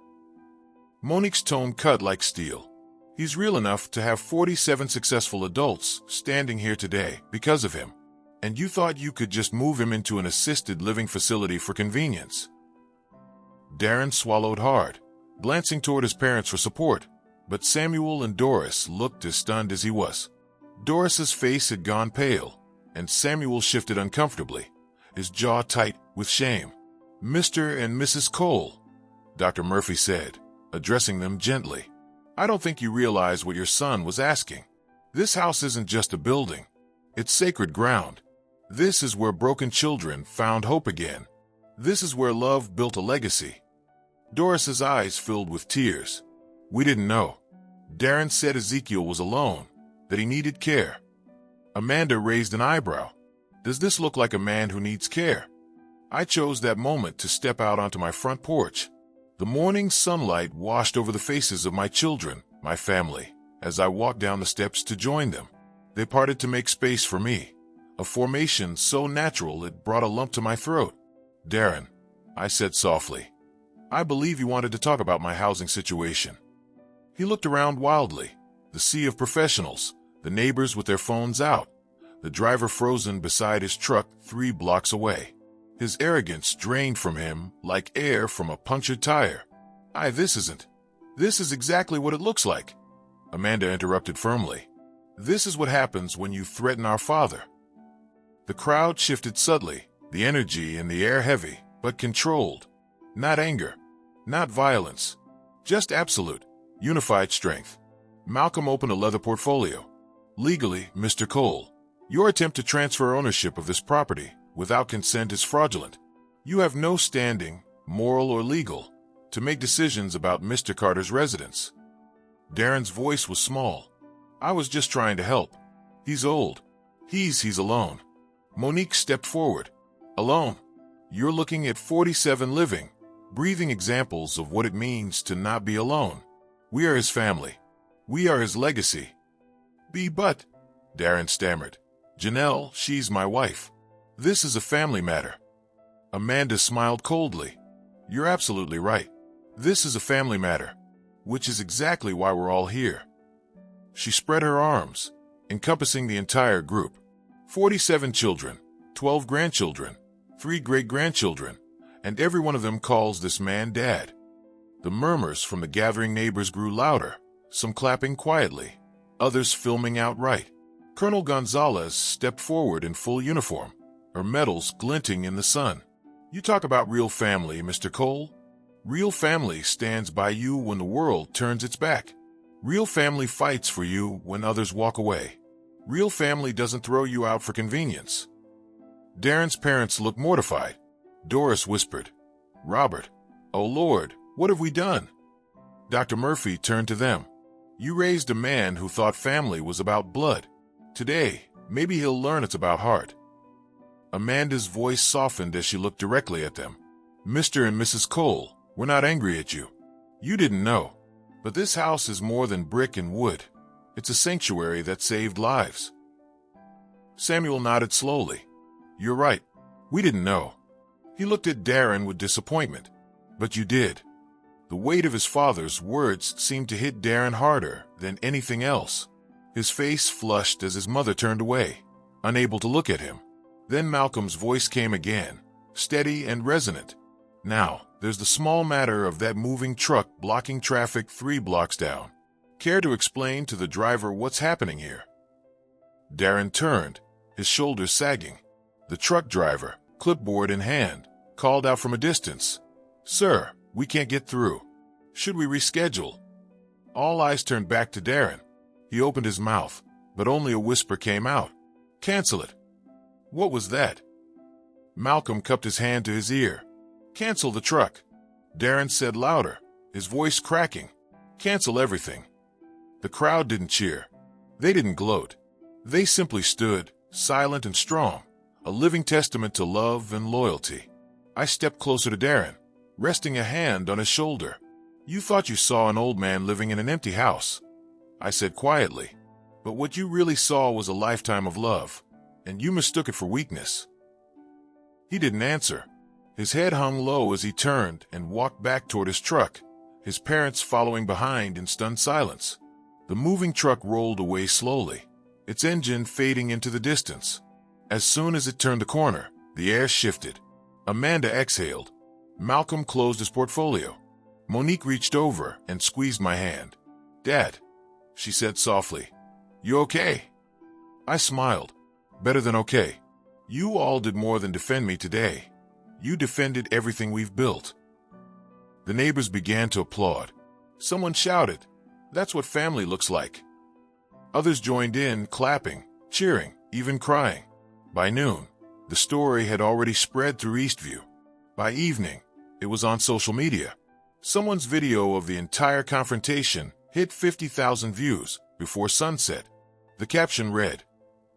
Monique's tone cut like steel. He's real enough to have 47 successful adults standing here today because of him. And you thought you could just move him into an assisted living facility for convenience. Darren swallowed hard, glancing toward his parents for support, but Samuel and Doris looked as stunned as he was. Doris's face had gone pale, and Samuel shifted uncomfortably, his jaw tight with shame. Mr. and Mrs. Cole, Dr. Murphy said, addressing them gently. I don't think you realize what your son was asking. This house isn't just a building. It's sacred ground. This is where broken children found hope again. This is where love built a legacy. Doris's eyes filled with tears. We didn't know. Darren said Ezekiel was alone, that he needed care. Amanda raised an eyebrow. Does this look like a man who needs care? I chose that moment to step out onto my front porch. The morning sunlight washed over the faces of my children, my family, as I walked down the steps to join them. They parted to make space for me, a formation so natural it brought a lump to my throat. Darren, I said softly, I believe you wanted to talk about my housing situation. He looked around wildly, the sea of professionals, the neighbors with their phones out, the driver frozen beside his truck 3 blocks away. His arrogance drained from him like air from a punctured tire. This is exactly what it looks like. Amanda interrupted firmly. This is what happens when you threaten our father. The crowd shifted subtly, the energy in the air heavy, but controlled. Not anger, not violence, just absolute, unified strength. Malcolm opened a leather portfolio. Legally, Mr. Cole, your attempt to transfer ownership of this property without consent is fraudulent. You have no standing, moral or legal, to make decisions about Mr. Carter's residence. Darren's voice was small. I was just trying to help. He's old. He's alone. Monique stepped forward. Alone. You're looking at 47 living, breathing examples of what it means to not be alone. We are his family. We are his legacy. But, Darren stammered. Janelle, she's my wife. This is a family matter. Amanda smiled coldly. You're absolutely right. This is a family matter, which is exactly why we're all here. She spread her arms, encompassing the entire group. 47 children, 12 grandchildren, 3 great-grandchildren, and every one of them calls this man Dad. The murmurs from the gathering neighbors grew louder, some clapping quietly, others filming outright. Colonel Gonzalez stepped forward in full uniform, her medals glinting in the sun. You talk about real family, Mr. Cole. Real family stands by you when the world turns its back. Real family fights for you when others walk away. Real family doesn't throw you out for convenience. Darren's parents looked mortified. Doris whispered, "Robert, oh Lord, what have we done?" Dr. Murphy turned to them. "You raised a man who thought family was about blood. Today, maybe he'll learn it's about heart." Amanda's voice softened as she looked directly at them. "Mr. and Mrs. Cole, we're not angry at you. You didn't know. But this house is more than brick and wood. It's a sanctuary that saved lives." Samuel nodded slowly. "You're right. We didn't know." He looked at Darren with disappointment. "But you did." The weight of his father's words seemed to hit Darren harder than anything else. His face flushed as his mother turned away, unable to look at him. Then Malcolm's voice came again, steady and resonant. "Now, there's the small matter of that moving truck blocking traffic 3 blocks down. Care to explain to the driver what's happening here?" Darren turned, his shoulders sagging. The truck driver, clipboard in hand, called out from a distance, "Sir, we can't get through. Should we reschedule?" All eyes turned back to Darren. He opened his mouth, but only a whisper came out. "Cancel it." "What was that?" Malcolm cupped his hand to his ear. "Cancel the truck." Darren said louder, his voice cracking. "Cancel everything." The crowd didn't cheer. They didn't gloat. They simply stood, silent and strong, a living testament to love and loyalty. I stepped closer to Darren, resting a hand on his shoulder. "You thought you saw an old man living in an empty house," I said quietly. "But what you really saw was a lifetime of love, and you mistook it for weakness." He didn't answer. His head hung low as he turned and walked back toward his truck, his parents following behind in stunned silence. The moving truck rolled away slowly, its engine fading into the distance. As soon as it turned the corner, the air shifted. Amanda exhaled. Malcolm closed his portfolio. Monique reached over and squeezed my hand. "Dad," she said softly, "you okay?" I smiled. "Better than okay. You all did more than defend me today. You defended everything we've built." The neighbors began to applaud. Someone shouted, "That's what family looks like." Others joined in, clapping, cheering, even crying. By noon, the story had already spread through Eastview. By evening, it was on social media. Someone's video of the entire confrontation hit 50,000 views before sunset. The caption read,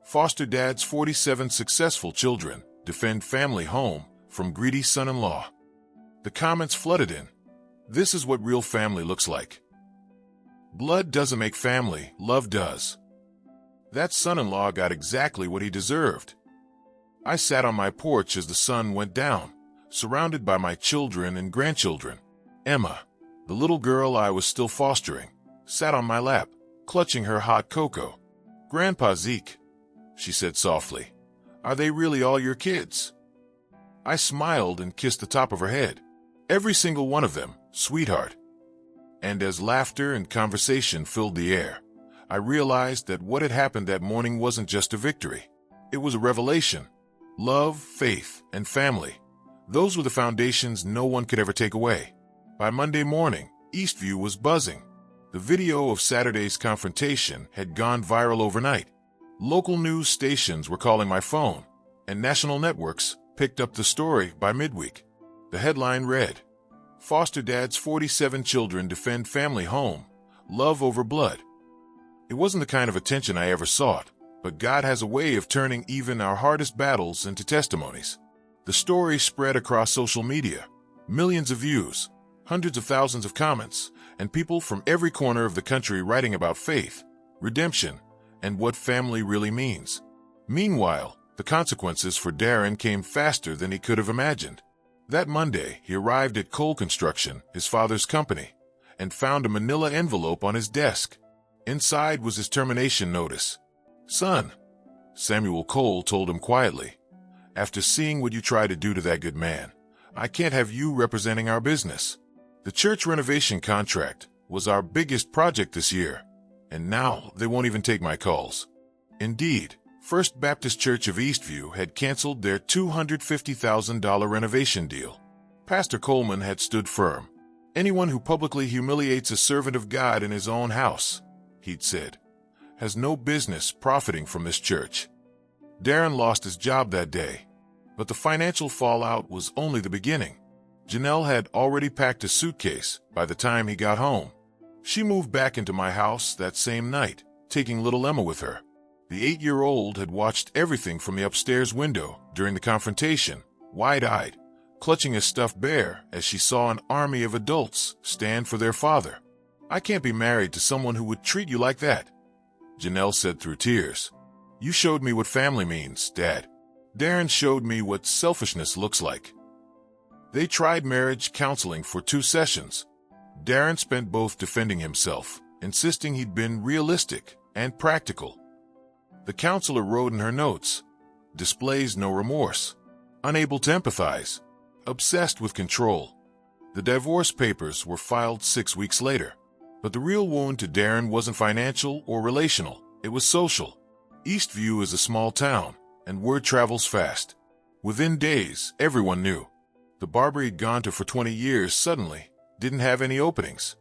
"Foster dad's 47 successful children defend family home from greedy son-in-law." The comments flooded in. "This is what real family looks like. Blood doesn't make family, love does." That son-in-law got exactly what he deserved. I sat on my porch as the sun went down, surrounded by my children and grandchildren. Emma, the little girl I was still fostering, sat on my lap, clutching her hot cocoa. "Grandpa Zeke," she said softly, "are they really all your kids?" I smiled and kissed the top of her head. "Every single one of them, sweetheart." And as laughter and conversation filled the air, I realized that what had happened that morning wasn't just a victory. It was a revelation. Love, faith, and family. Those were the foundations no one could ever take away. By Monday morning, Eastview was buzzing. The video of Saturday's confrontation had gone viral overnight. Local news stations were calling my phone, and national networks picked up the story by midweek. The headline read, "Foster dad's 47 children defend family home, love over blood." It wasn't the kind of attention I ever sought, but God has a way of turning even our hardest battles into testimonies. The story spread across social media. Millions of views, hundreds of thousands of comments, and people from every corner of the country writing about faith, redemption, and what family really means. Meanwhile, the consequences for Darren came faster than he could have imagined. That Monday, he arrived at Cole Construction, his father's company, and found a manila envelope on his desk. Inside was his termination notice. "Son," Samuel Cole told him quietly, "after seeing what you tried to do to that good man, I can't have you representing our business. The church renovation contract was our biggest project this year, and now they won't even take my calls." Indeed, First Baptist Church of Eastview had canceled their $250,000 renovation deal. Pastor Coleman had stood firm. "Anyone who publicly humiliates a servant of God in his own house," he'd said, "has no business profiting from this church." Darren lost his job that day. But the financial fallout was only the beginning. Janelle had already packed a suitcase by the time he got home. She moved back into my house that same night, taking little Emma with her. The 8-year-old had watched everything from the upstairs window during the confrontation, wide-eyed, clutching a stuffed bear as she saw an army of adults stand for their father. "I can't be married to someone who would treat you like that," Janelle said through tears. "You showed me what family means, Dad. Darren showed me what selfishness looks like." They tried marriage counseling for 2 sessions. Darren spent both defending himself, insisting he'd been realistic and practical. The counselor wrote in her notes, "Displays no remorse, unable to empathize, obsessed with control." The divorce papers were filed 6 weeks later. But the real wound to Darren wasn't financial or relational, it was social. Eastview is a small town, and word travels fast. Within days, everyone knew. The barber he'd gone to for 20 years suddenly didn't have any openings.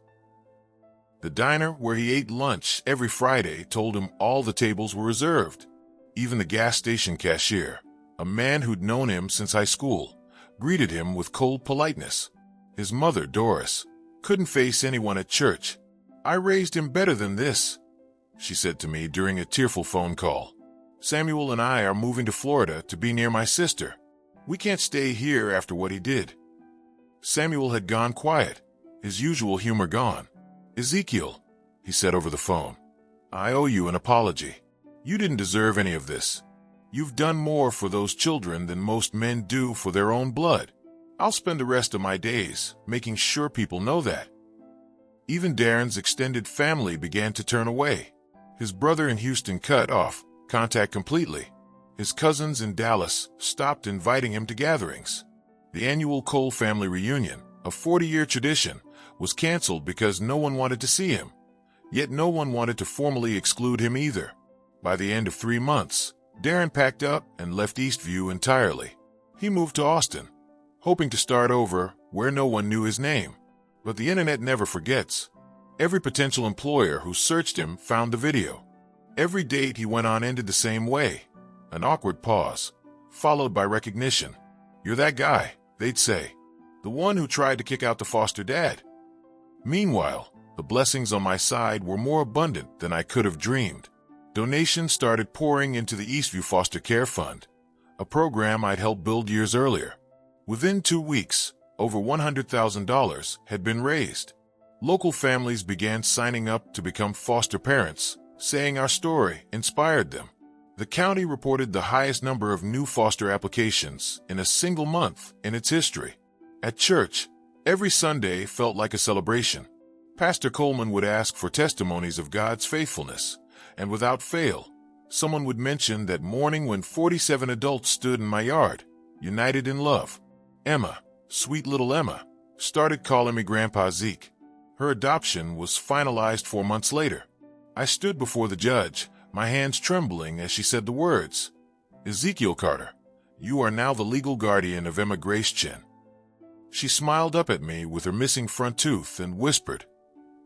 The diner where he ate lunch every Friday told him all the tables were reserved. Even the gas station cashier, a man who'd known him since high school, greeted him with cold politeness. His mother, Doris, couldn't face anyone at church. "I raised him better than this," she said to me during a tearful phone call. "Samuel and I are moving to Florida to be near my sister. We can't stay here after what he did." Samuel had gone quiet, his usual humor gone. "Ezekiel," he said over the phone, "I owe you an apology. You didn't deserve any of this. You've done more for those children than most men do for their own blood. I'll spend the rest of my days making sure people know that." Even Darren's extended family began to turn away. His brother in Houston cut off contact completely. His cousins in Dallas stopped inviting him to gatherings. The annual Cole family reunion, a 40-year tradition, was canceled because no one wanted to see him. Yet no one wanted to formally exclude him either. By the end of 3 months, Darren packed up and left Eastview entirely. He moved to Austin, hoping to start over where no one knew his name. But the internet never forgets. Every potential employer who searched him found the video. Every date he went on ended the same way. An awkward pause, followed by recognition. "You're that guy," they'd say. "The one who tried to kick out the foster dad." Meanwhile, the blessings on my side were more abundant than I could have dreamed. Donations started pouring into the Eastview Foster Care Fund, a program I'd helped build years earlier. Within 2 weeks, over $100,000 had been raised. Local families began signing up to become foster parents, saying our story inspired them. The county reported the highest number of new foster applications in a single month in its history. At church, every Sunday felt like a celebration. Pastor Coleman would ask for testimonies of God's faithfulness, and without fail, someone would mention that morning when 47 adults stood in my yard, united in love. Emma, sweet little Emma, started calling me Grandpa Zeke. Her adoption was finalized 4 months later. I stood before the judge, my hands trembling as she said the words, "Ezekiel Carter, you are now the legal guardian of Emma Grace Chen." She smiled up at me with her missing front tooth and whispered,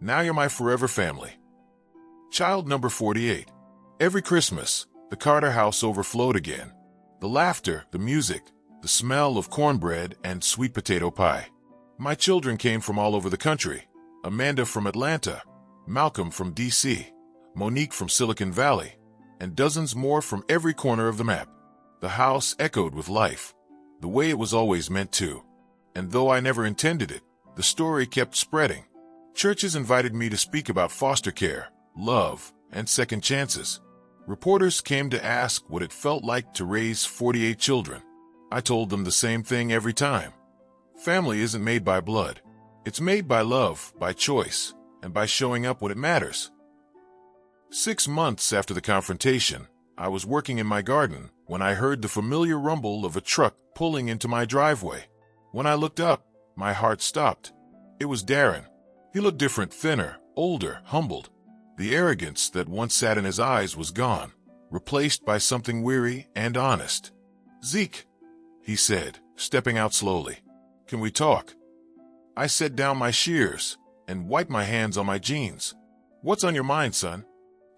"Now you're my forever family." Child number 48. Every Christmas, the Carter house overflowed again. The laughter, the music, the smell of cornbread and sweet potato pie. My children came from all over the country. Amanda from Atlanta, Malcolm from D.C., Monique from Silicon Valley, and dozens more from every corner of the map. The house echoed with life, the way it was always meant to. And though I never intended it, the story kept spreading. Churches invited me to speak about foster care, love, and second chances. Reporters came to ask what it felt like to raise 48 children. I told them the same thing every time. Family isn't made by blood. It's made by love, by choice, and by showing up when it matters. 6 months after the confrontation, I was working in my garden when I heard the familiar rumble of a truck pulling into my driveway. When I looked up, my heart stopped. It was Darren. He looked different, thinner, older, humbled. The arrogance that once sat in his eyes was gone, replaced by something weary and honest. "Zeke," he said, stepping out slowly. "Can we talk?" I set down my shears and wiped my hands on my jeans. "What's on your mind, son?"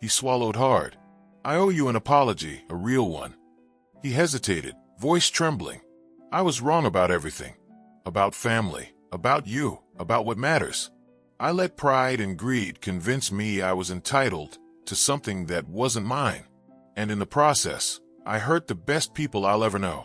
He swallowed hard. "I owe you an apology, a real one." He hesitated, voice trembling. I was wrong about everything. About family, about you, about what matters. I let pride and greed convince me I was entitled to something that wasn't mine. And in the process, I hurt the best people I'll ever know.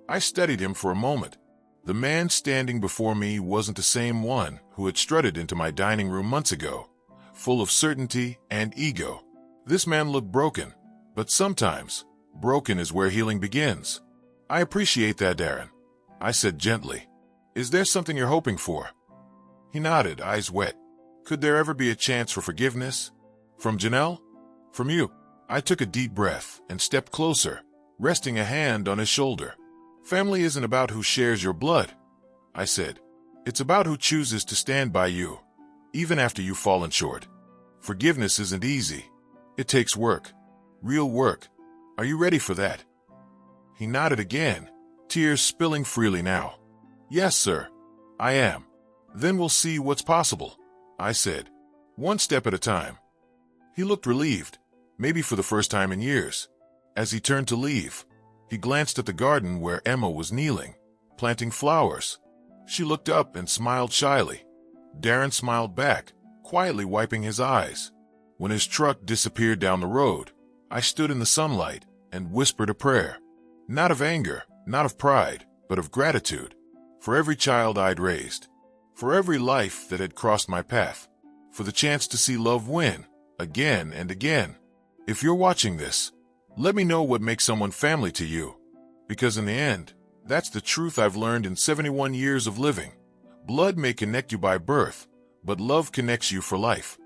I studied him for a moment. The man standing before me wasn't the same one who had strutted into my dining room months ago, full of certainty and ego. This man looked broken, but sometimes, broken is where healing begins. I appreciate that, Darren, I said gently. Is there something you're hoping for? He nodded, eyes wet. Could there ever be a chance for forgiveness? From Janelle? From you? I took a deep breath and stepped closer, resting a hand on his shoulder. Family isn't about who shares your blood, I said. It's about who chooses to stand by you, even after you've fallen short. Forgiveness isn't easy. It takes work. Real work. Are you ready for that? He nodded again, tears spilling freely now. Yes, sir. I am. Then we'll see what's possible, I said. One step at a time. He looked relieved, maybe for the first time in years. As he turned to leave, he glanced at the garden where Emma was kneeling, planting flowers. She looked up and smiled shyly. Darren smiled back, quietly wiping his eyes. When his truck disappeared down the road, I stood in the sunlight and whispered a prayer. Not of anger, not of pride, but of gratitude. For every child I'd raised. For every life that had crossed my path. For the chance to see love win, again and again. If you're watching this, let me know what makes someone family to you. Because in the end, that's the truth I've learned in 71 years of living. Blood may connect you by birth, but love connects you for life.